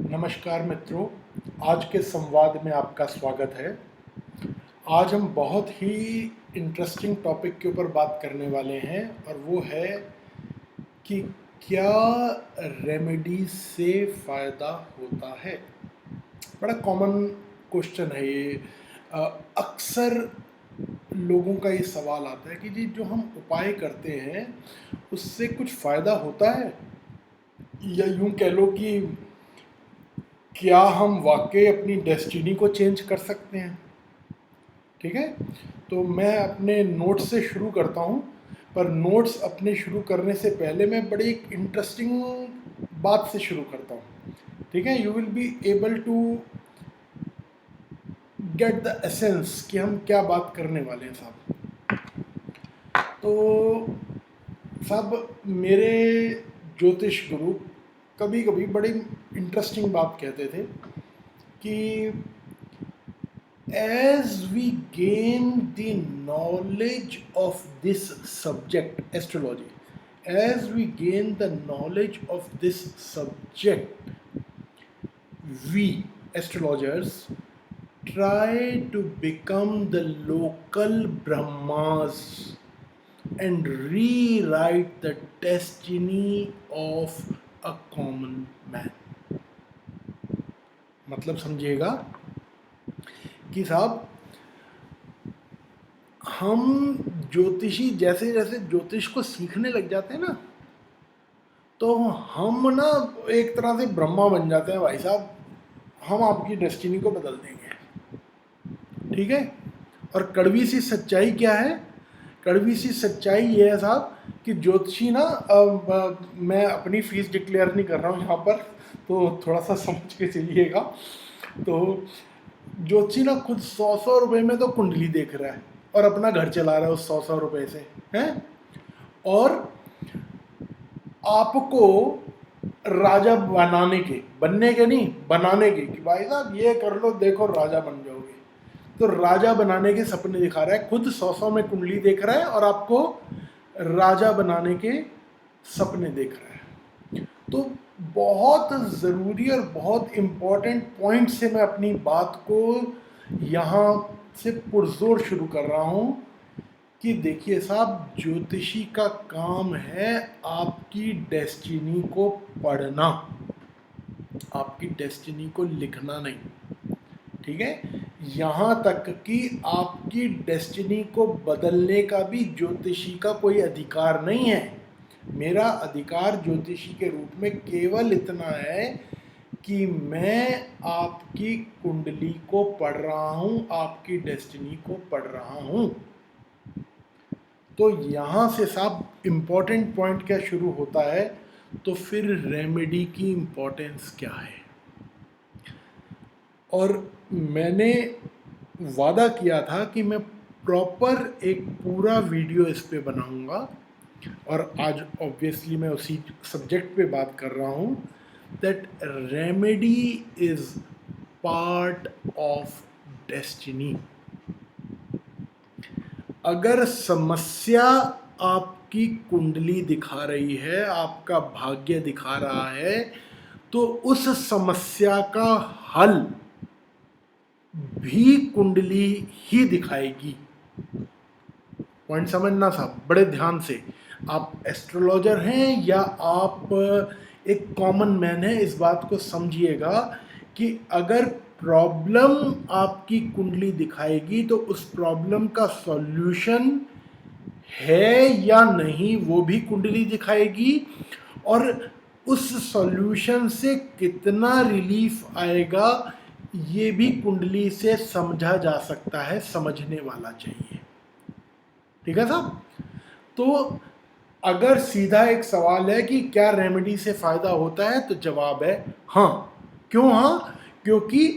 नमस्कार मित्रों, आज के संवाद में आपका स्वागत है। आज हम बहुत ही इंटरेस्टिंग टॉपिक के ऊपर बात करने वाले हैं और वो है कि क्या रेमेडी से फ़ायदा होता है। बड़ा कॉमन क्वेश्चन है ये। अक्सर लोगों का ये सवाल आता है कि जी जो हम उपाय करते हैं उससे कुछ फ़ायदा होता है, या यूं कह लो कि क्या हम वाकई अपनी डेस्टिनी को चेंज कर सकते हैं। ठीक है, तो मैं अपने नोट्स से शुरू करता हूँ, पर नोट्स अपने शुरू करने से पहले मैं बड़ी एक इंटरेस्टिंग बात से शुरू करता हूँ। ठीक है, you will be able to get the essence कि हम क्या बात करने वाले हैं साहब। तो साहब, मेरे ज्योतिष गुरु कभी कभी बड़ी इंटरेस्टिंग बात कहते थे कि as we gain the knowledge of this subject, astrology, as we gain the knowledge of this subject, we astrologers try to become the local Brahmas and rewrite the destiny of a common man. मतलब समझिएगा कि साहब, हम ज्योतिषी जैसे जैसे ज्योतिष को सीखने लग जाते हैं ना, तो हम ना एक तरह से ब्रह्मा बन जाते हैं। भाई साहब, हम आपकी डेस्टिनी को बदल देंगे। ठीक है, और कड़वी सी सच्चाई क्या है? कड़वी सी सच्चाई ये है साहब कि ज्योतिषी ना, मैं अपनी फीस डिक्लेयर नहीं कर रहा हूँ यहाँ पर, तो थोड़ा सा समझ के चलिएगा। तो ज्योतिषी ना खुद 100 रुपए में तो कुंडली देख रहा है और अपना घर चला रहा है उस 100 रुपए से, हैं? और आपको राजा बनने के नहीं, बनाने के, कि भाई साहब ये कर लो, देखो राजा बन जाओगे। तो राजा बनाने के सपने दिखा रहा है, खुद 100 में कुंडली देख रहा है और आपको राजा बनाने के सपने देख रहा है। तो बहुत ज़रूरी और बहुत इम्पोर्टेंट पॉइंट से मैं अपनी बात को यहाँ से पुरजोर शुरू कर रहा हूँ कि देखिए साहब, ज्योतिषी का काम है आपकी डेस्टिनी को पढ़ना, आपकी डेस्टिनी को लिखना नहीं। ठीक है, यहाँ तक कि आपकी डेस्टिनी को बदलने का भी ज्योतिषी का कोई अधिकार नहीं है। मेरा अधिकार ज्योतिषी के रूप में केवल इतना है कि मैं आपकी कुंडली को पढ़ रहा हूँ, आपकी डेस्टिनी को पढ़ रहा हूँ। तो यहाँ से साहब इम्पोर्टेंट पॉइंट क्या शुरू होता है, तो फिर रेमेडी की इम्पोर्टेंस क्या है। और मैंने वादा किया था कि मैं प्रॉपर एक पूरा वीडियो इस पे बनाऊंगा, और आज ऑब्वियसली मैं उसी सब्जेक्ट पे बात कर रहा हूँ, that remedy is part of destiny. अगर समस्या आपकी कुंडली दिखा रही है, आपका भाग्य दिखा रहा है, तो उस समस्या का हल भी कुंडली ही दिखाएगी। पॉइंट समझना साहब बड़े ध्यान से। आप एस्ट्रोलॉजर हैं या आप एक कॉमन मैन है, इस बात को समझिएगा कि अगर प्रॉब्लम आपकी कुंडली दिखाएगी तो उस प्रॉब्लम का सॉल्यूशन है या नहीं वो भी कुंडली दिखाएगी, और उस सॉल्यूशन से कितना रिलीफ आएगा ये भी कुंडली से समझा जा सकता है, समझने वाला चाहिए। ठीक है साहब? तो अगर सीधा एक सवाल है कि क्या रेमेडी से फायदा होता है, तो जवाब है हाँ। क्यों हाँ? क्योंकि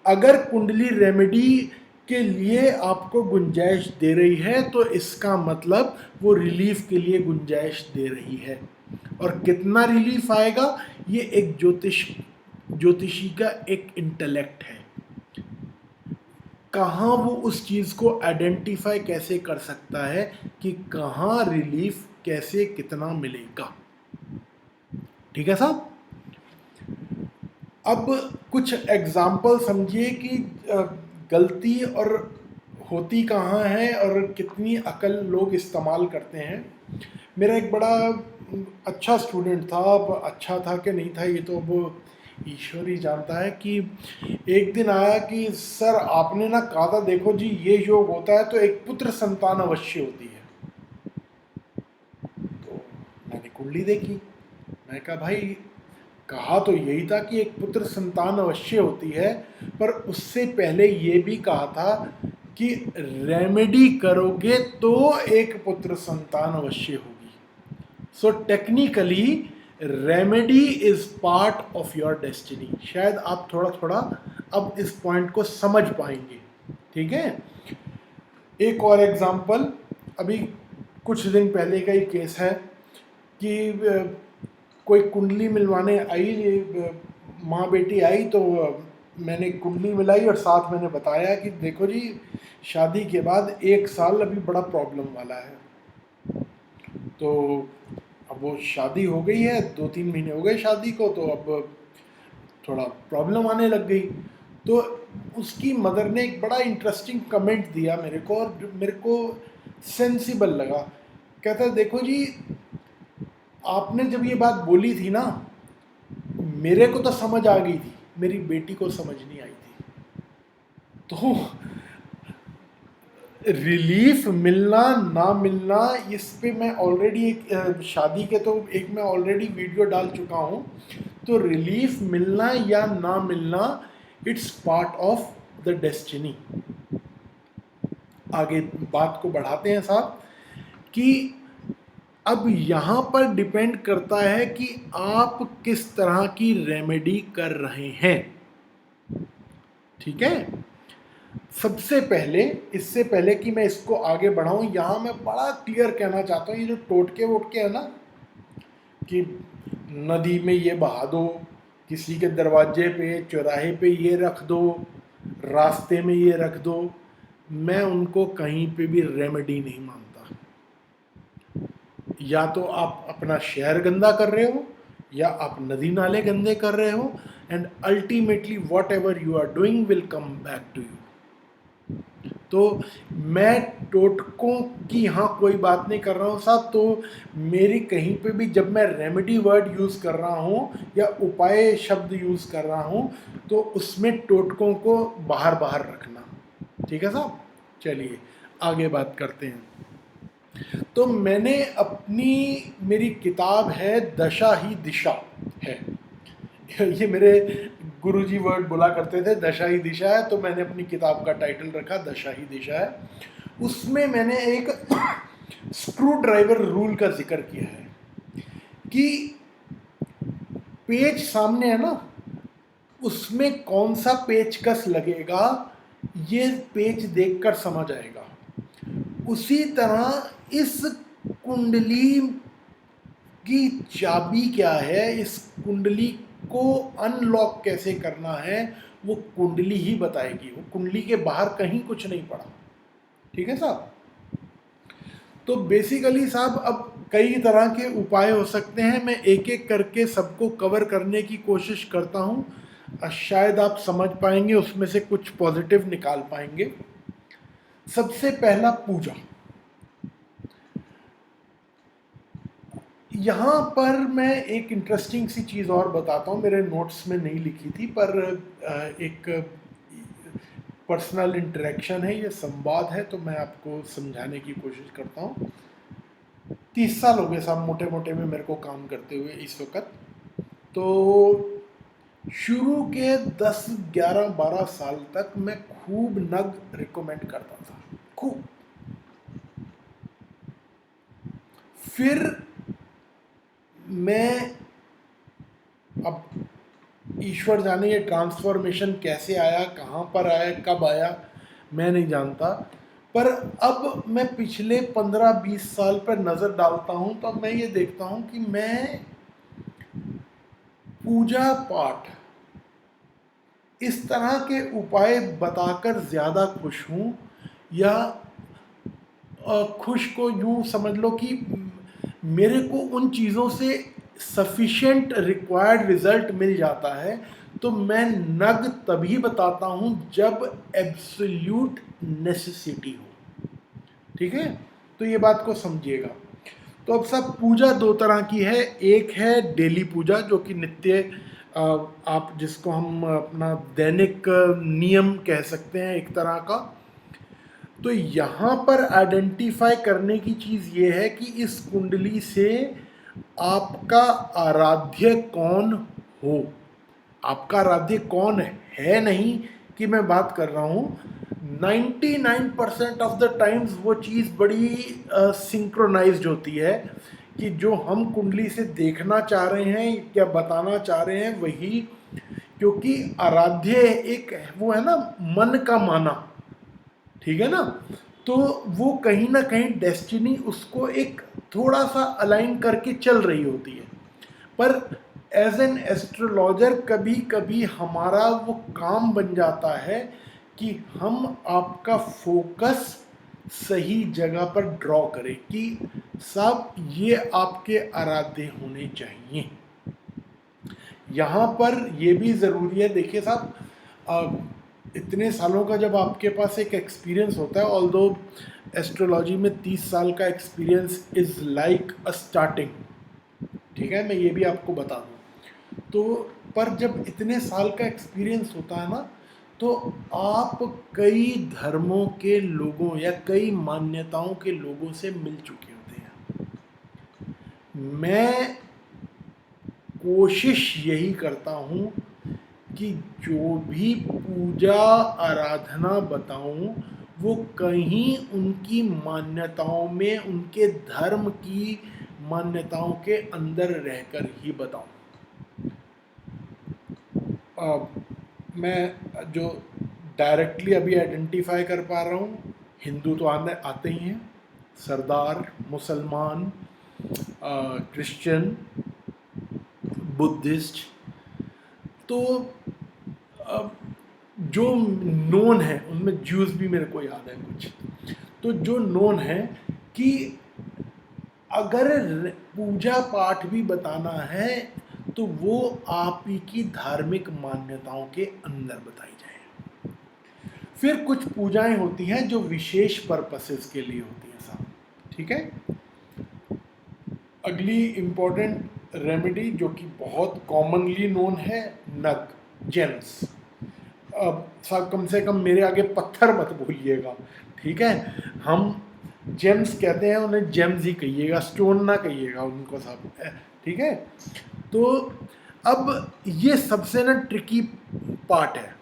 अगर कुंडली रेमेडी के लिए आपको गुंजाइश दे रही है तो इसका मतलब वो रिलीफ के लिए गुंजाइश दे रही है। और कितना रिलीफ आएगा ये एक ज्योतिषी का एक इंटेलेक्ट है। कहाँ वो उस चीज़ को आइडेंटिफाई कैसे कर सकता है कि कहाँ रिलीफ कैसे कितना मिलेगा। ठीक है साहब? अब कुछ एग्जाम्पल समझिए कि गलती और होती कहाँ है और कितनी अकल लोग इस्तेमाल करते हैं। मेरा एक बड़ा अच्छा स्टूडेंट था, अब अच्छा था कि नहीं था ये तो अब ईश्वर ही जानता है, कि एक दिन आया कि सर आपने ना कहा था देखो जी ये योग होता है तो एक पुत्र संतान अवश्य होती है। तो मैंने कुंडली देखी, मैं कहा भाई कहा तो यही था कि एक पुत्र संतान अवश्य होती है, पर उससे पहले ये भी कहा था कि रेमेडी करोगे तो एक पुत्र संतान अवश्य होगी। So technically remedy is part of your destiny. शायद आप थोड़ा थोड़ा अब इस पॉइंट को समझ पाएंगे। ठीक है, एक और एग्जांपल, अभी कुछ दिन पहले का ही केस है कि कोई कुंडली मिलवाने आई, माँ बेटी आई, तो मैंने कुंडली मिलाई और साथ मैंने बताया कि देखो जी शादी के बाद 1 साल अभी बड़ा प्रॉब्लम वाला है। तो अब वो शादी हो गई है, 2-3 महीने हो गए शादी को, तो अब थोड़ा प्रॉब्लम आने लग गई। तो उसकी मदर ने एक बड़ा इंटरेस्टिंग कमेंट दिया मेरे को, और जो मेरे को सेंसिबल लगा। कहता देखो जी आपने जब ये बात बोली थी ना, मेरे को तो समझ आ गई थी, मेरी बेटी को समझ नहीं आई थी। तो रिलीफ मिलना ना मिलना, इस पे मैं ऑलरेडी एक शादी के तो एक मैं ऑलरेडी वीडियो डाल चुका हूँ। तो रिलीफ मिलना या ना मिलना, it's part of the destiny. आगे बात को बढ़ाते हैं साहब, कि अब यहाँ पर डिपेंड करता है कि आप किस तरह की रेमेडी कर रहे हैं। ठीक है, सबसे पहले, इससे पहले कि मैं इसको आगे बढ़ाऊं, यहाँ मैं बड़ा क्लियर कहना चाहता हूँ, ये जो टोटके वोटके है ना, कि नदी में ये बहा दो, किसी के दरवाजे पे चौराहे पे ये रख दो, रास्ते में ये रख दो, मैं उनको कहीं पे भी रेमेडी नहीं मानता। या तो आप अपना शहर गंदा कर रहे हो, या आप नदी नाले गंदे कर रहे हो, and ultimately whatever you are doing will come back to you. तो मैं टोटकों की यहाँ कोई बात नहीं कर रहा हूँ साहब। तो मेरी कहीं पे भी जब मैं रेमेडी वर्ड यूज़ कर रहा हूँ या उपाय शब्द यूज़ कर रहा हूँ, तो उसमें टोटकों को बाहर बाहर रखना। ठीक है साहब, चलिए आगे बात करते हैं। तो मैंने मेरी किताब है दशा ही दिशा है। ये मेरे गुरुजी वर्ड बोला करते थे, दशा ही दिशा है, तो मैंने अपनी किताब का टाइटल रखा दशा ही दिशा है। उसमें मैंने एक स्क्रू ड्राइवर रूल का जिक्र किया है कि पेच सामने है ना, उसमें कौन सा पेचकस लगेगा ये पेच देखकर समझ आएगा। उसी तरह इस कुंडली की चाबी क्या है, इस कुंडली को अनलॉक कैसे करना है, वो कुंडली ही बताएगी। वो कुंडली के बाहर कहीं कुछ नहीं पड़ा। ठीक है साहब, तो बेसिकली साहब अब कई तरह के उपाय हो सकते हैं, मैं एक एक करके सबको कवर करने की कोशिश करता हूँ, शायद आप समझ पाएंगे, उसमें से कुछ पॉजिटिव निकाल पाएंगे। सबसे पहला पूजा। यहाँ पर मैं एक इंटरेस्टिंग सी चीज़ और बताता हूँ, मेरे नोट्स में नहीं लिखी थी, पर एक पर्सनल इंटरेक्शन है, ये संवाद है, तो मैं आपको समझाने की कोशिश करता हूँ। 30 साल हो गए साहब मोटे मोटे में मेरे को काम करते हुए इस वक्त। तो शुरू के 10, 11, 12 साल तक मैं खूब नग रिकमेंड करता था, खूब। फिर मैं, अब ईश्वर जाने ये ट्रांसफॉर्मेशन कैसे आया, कहाँ पर आया, कब आया, मैं नहीं जानता, पर अब मैं पिछले 15-20 साल पर नज़र डालता हूँ तो मैं ये देखता हूँ कि मैं पूजा पाठ इस तरह के उपाय बताकर ज़्यादा खुश हूँ, या खुश को यूँ समझ लो कि मेरे को उन चीज़ों से सफिशिएंट रिक्वायर्ड रिजल्ट मिल जाता है, तो मैं नग तभी बताता हूं जब एब्सोल्यूट नेसेसिटी हो। ठीक है, तो ये बात को समझिएगा। तो अब सब पूजा दो तरह की है, एक है डेली पूजा जो कि नित्य आप जिसको हम अपना दैनिक नियम कह सकते हैं एक तरह का। तो यहाँ पर आइडेंटिफाई करने की चीज़ ये है कि इस कुंडली से आपका आराध्य कौन हो। आपका आराध्य कौन है नहीं कि मैं बात कर रहा हूँ, 99% ऑफ द टाइम्स वो चीज़ बड़ी सिंक्रोनाइज्ड होती है कि जो हम कुंडली से देखना चाह रहे हैं या बताना चाह रहे हैं वही, क्योंकि आराध्य एक वो है ना, मन का माना, ठीक है ना। तो वो कहीं ना कहीं डेस्टिनी उसको एक थोड़ा सा अलाइन करके चल रही होती है। पर एज एन एस्ट्रोलॉजर कभी कभी हमारा वो काम बन जाता है कि हम आपका फोकस सही जगह पर ड्रॉ करें कि सब ये आपके आराध्य होने चाहिए। यहाँ पर ये भी ज़रूरी है, देखिए साहब, इतने सालों का जब आपके पास एक एक्सपीरियंस होता है, ऑल्दो एस्ट्रोलॉजी में 30 साल का experience is like a starting, ठीक है, मैं ये भी आपको बता दूँ। तो पर जब इतने साल का एक्सपीरियंस होता है ना, तो आप कई धर्मों के लोगों या कई मान्यताओं के लोगों से मिल चुके होते हैं। मैं कोशिश यही करता हूँ कि जो भी पूजा आराधना बताऊं वो कहीं उनकी मान्यताओं में, उनके धर्म की मान्यताओं के अंदर रहकर ही बताऊं। मैं जो डायरेक्टली अभी आइडेंटिफाई कर पा रहा हूँ, हिंदू तो आते ही हैं, सरदार, मुसलमान, क्रिश्चियन, बुद्धिस्ट, तो जो नोन है उनमें ज्यूज भी मेरे को याद है कुछ। तो जो नोन है कि अगर पूजा पाठ भी बताना है तो वो आप ही की धार्मिक मान्यताओं के अंदर बताई जाए। फिर कुछ पूजाएं होती हैं जो विशेष पर्पसेस के लिए होती हैं साहब, ठीक है। अगली इंपॉर्टेंट रेमेडी जो कि बहुत कॉमनली नोन है, नग, जेम्स। अब साहब कम से कम मेरे आगे पत्थर मत भूलिएगा, ठीक है। हम जेम्स कहते हैं, उन्हें जेम्स ही कहिएगा, स्टोन ना कहिएगा उनको साहब, ठीक है। तो अब ये सबसे ना ट्रिकी पार्ट है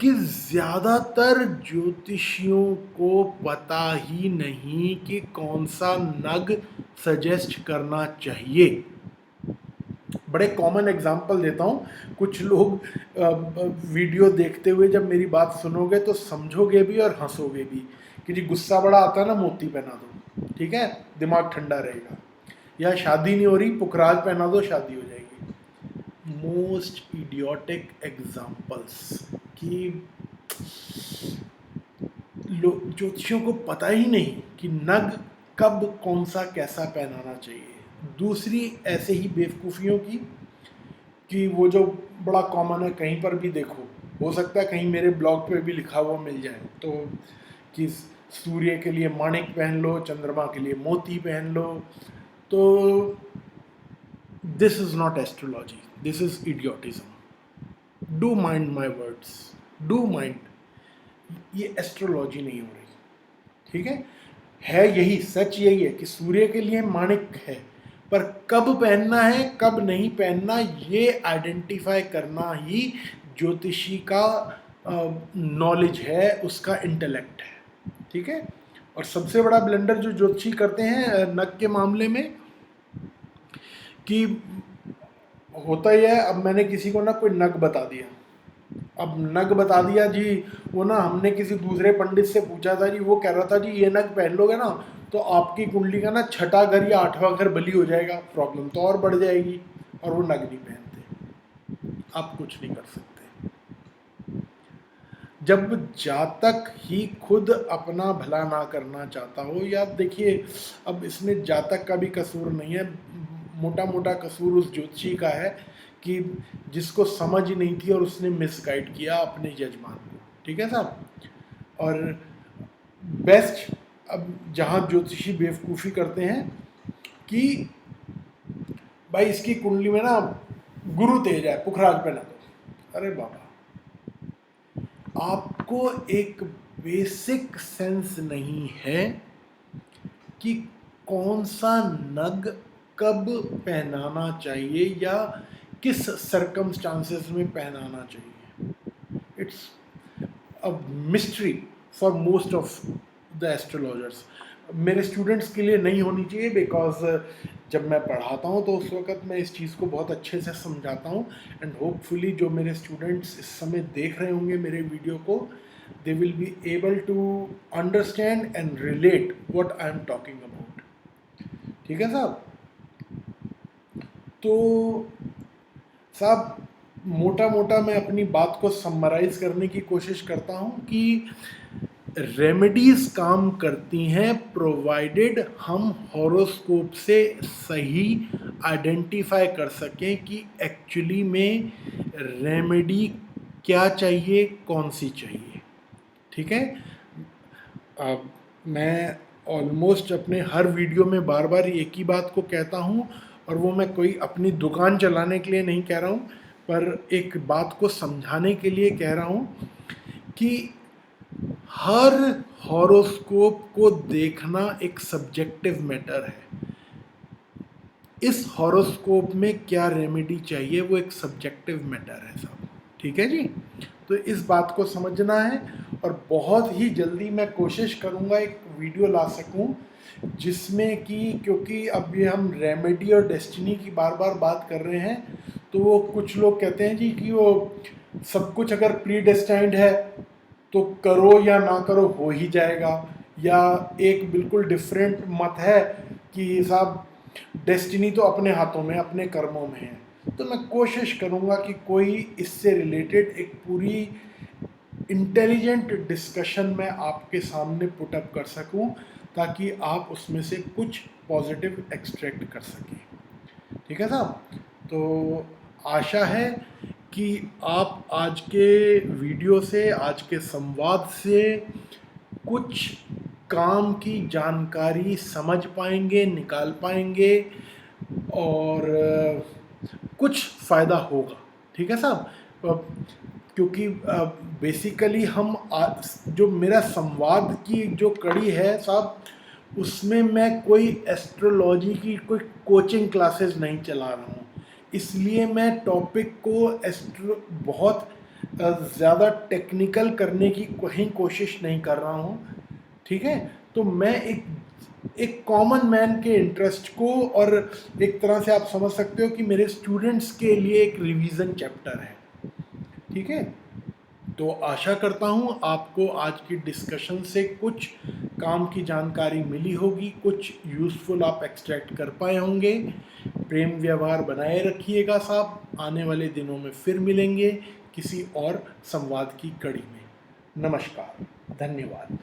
कि ज़्यादातर ज्योतिषियों को पता ही नहीं कि कौन सा नग सजेस्ट करना चाहिए। बड़े कॉमन एग्जांपल देता हूँ, कुछ लोग वीडियो देखते हुए जब मेरी बात सुनोगे तो समझोगे भी और हंसोगे भी कि जी गुस्सा बड़ा आता है ना, मोती पहना दो, ठीक है, दिमाग ठंडा रहेगा, या शादी नहीं हो रही, पुखराज पहना दो, शादी हो जाएगी। मोस्ट इडियोटिक एग्जाम्पल्स कि ज्योतिषियों को पता ही नहीं कि नग कब कौन सा कैसा पहनाना चाहिए। दूसरी ऐसे ही बेवकूफ़ियों की कि वो जो बड़ा कॉमन है, कहीं पर भी देखो, हो सकता है कहीं मेरे ब्लॉग पे भी लिखा हुआ मिल जाए, तो कि सूर्य के लिए माणिक पहन लो, चंद्रमा के लिए मोती पहन लो। तो this is not astrology, this is idiotism. Do mind my words, do mind, ये एस्ट्रोलॉजी नहीं हो रही, ठीक है यही सच, यही है कि सूर्य के लिए माणिक है, पर कब पहनना है कब नहीं पहनना ये आइडेंटिफाई करना ही ज्योतिषी का नॉलेज है, उसका इंटेलेक्ट है, ठीक है। और सबसे बड़ा ब्लंडर जो ज्योतिषी करते हैं नग के मामले में, कि होता ही है, अब मैंने किसी को ना कोई नग बता दिया, अब नग बता दिया जी, वो ना हमने किसी दूसरे पंडित से पूछा था जी, वो कह रहा था जी ये नग पहन लोगे ना तो आपकी कुंडली का ना 6ठा घर या 8वां घर बली हो जाएगा, प्रॉब्लम तो और बढ़ जाएगी, और वो नग नहीं पहनते, आप कुछ नहीं कर सकते। जब जातक ही खुद अपना भला ना करना चाहता हो, या देखिए अब इसमें जातक का भी कसूर नहीं है, मोटा मोटा कसूर उस ज्योतिषी का है कि जिसको समझ ही नहीं थी और उसने मिसगाइड किया अपने यजमान को। ठीक है साहब। और बेस्ट, अब जहाँ ज्योतिषी बेवकूफ़ी करते हैं कि भाई इसकी कुंडली में ना गुरु तेज है, पुखराज पे ना दो। अरे बाबा, आपको एक बेसिक सेंस नहीं है कि कौन सा नग कब पहनाना चाहिए या किस सरकमस्टांसेस में पहनाना चाहिए। It's a mystery for most of the astrologers. मेरे स्टूडेंट्स के लिए नहीं होनी चाहिए, बिकॉज जब मैं पढ़ाता हूँ तो उस वक्त मैं इस चीज़ को बहुत अच्छे से समझाता हूँ। एंड होपफुली जो मेरे स्टूडेंट्स इस समय देख रहे होंगे मेरे वीडियो को, they will be able to understand and relate what I am talking about। ठीक है साहब। तो साहब मोटा मोटा मैं अपनी बात को समराइज करने की कोशिश करता हूँ कि रेमेडीज काम करती हैं प्रोवाइडेड हम हॉरोस्कोप से सही आइडेंटिफाई कर सकें कि एक्चुअली में रेमेडी क्या चाहिए, कौन सी चाहिए। ठीक है। अब मैं ऑलमोस्ट अपने हर वीडियो में बार बार एक ही बात को कहता हूँ, और वो मैं कोई अपनी दुकान चलाने के लिए नहीं कह रहा हूँ, पर एक बात को समझाने के लिए कह रहा हूँ कि हर हॉरोस्कोप को देखना एक सब्जेक्टिव मैटर है। इस हॉरोस्कोप में क्या रेमेडी चाहिए वो एक सब्जेक्टिव मैटर है साहब। ठीक है जी। तो इस बात को समझना है, और बहुत ही जल्दी मैं कोशिश करूँगा एक वीडियो ला सकूँ जिसमें कि, क्योंकि अब ये हम रेमेडी और डेस्टिनी की बार बार बात कर रहे हैं, तो वो कुछ लोग कहते हैं जी कि वो सब कुछ अगर प्री डेस्टाइंड है तो करो या ना करो हो ही जाएगा, या एक बिल्कुल डिफरेंट मत है कि साहब डेस्टिनी तो अपने हाथों में, अपने कर्मों में है। तो मैं कोशिश करूँगा कि कोई इससे रिलेटेड एक पूरी इंटेलिजेंट डिस्कशन मैं आपके सामने पुट अप कर सकूं, ताकि आप उसमें से कुछ पॉजिटिव एक्सट्रैक्ट कर सकें। ठीक है साहब। तो आशा है कि आप आज के वीडियो से, आज के संवाद से कुछ काम की जानकारी समझ पाएंगे, निकाल पाएंगे, और कुछ फ़ायदा होगा। ठीक है साहब। क्योंकि बेसिकली हम जो मेरा संवाद की जो कड़ी है साहब, उसमें मैं कोई एस्ट्रोलॉजी की कोई कोचिंग क्लासेस नहीं चला रहा हूँ, इसलिए मैं टॉपिक को बहुत ज़्यादा टेक्निकल करने की कहीं कोशिश नहीं कर रहा हूँ। ठीक है। तो मैं एक कॉमन मैन के इंटरेस्ट को, और एक तरह से आप समझ सकते हो कि मेरे स्टूडेंट्स के लिए एक रिवीजन चैप्टर है। ठीक है। तो आशा करता हूँ आपको आज की डिस्कशन से कुछ काम की जानकारी मिली होगी, कुछ यूज़फुल आप एक्सट्रैक्ट कर पाए होंगे। प्रेम व्यवहार बनाए रखिएगा साहब। आने वाले दिनों में फिर मिलेंगे किसी और संवाद की कड़ी में। नमस्कार, धन्यवाद।